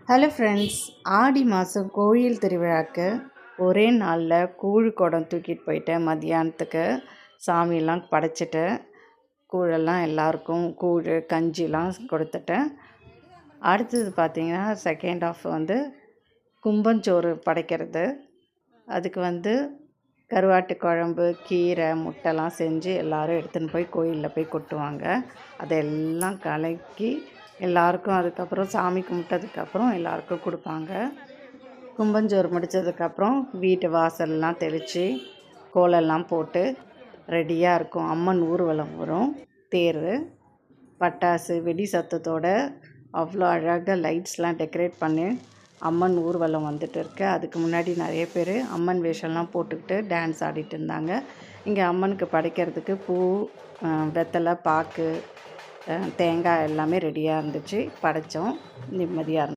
Hello friends, ஆடி மாதம் கோயில் திருவிழாவுக்கு ஒரே நாளில் கூழ் குடம் தூக்கிட்டு போயிட்டேன். மதியானத்துக்கு சாமியெல்லாம் படைச்சிட்டு கூழெல்லாம் எல்லாருக்கும் கூழ் கஞ்சிலாம் கொடுத்துட்டேன். அடுத்தது பார்த்திங்கன்னா செகண்ட் ஆஃப் கும்பஞ்சோறு படைக்கிறது. அதுக்கு கருவாட்டு குழம்பு, கீரை, முட்டைலாம் செஞ்சு எல்லோரும் எடுத்துன்னு போய் கோயிலில் போய் கொட்டுவாங்க. அதெல்லாம் கலக்கி எல்லாருக்கும் அதுக்கப்புறம் சாமி கும்பிட்டதுக்கப்புறம் எல்லாருக்கும் கொடுப்பாங்க. கும்பஞ்சோறு முடித்ததுக்கப்புறம் வீட்டு வாசல்லாம் தெளித்து கோலெல்லாம் போட்டு ரெடியாக இருக்கும். அம்மன் ஊர்வலம் வரும். தேர், பட்டாசு, வெடி சத்தத்தோடு அவ்வளோ அழகாக லைட்ஸ்லாம் டெக்கரேட் பண்ணி அம்மன் ஊர்வலம் வந்துட்டு இருக்கு. அதுக்கு முன்னாடி நிறைய பேர் அம்மன் வேஷம்லாம் போட்டுக்கிட்டு டான்ஸ் ஆடிட்டு இருந்தாங்க. இங்கே அம்மனுக்கு படைக்கிறதுக்கு பூ, வெத்தலை, பாக்கு, தேங்காய் எல்லாமே ரெடியாக இருந்துச்சு. படைத்தோம். நிம்மதியாக இருந்துச்சு.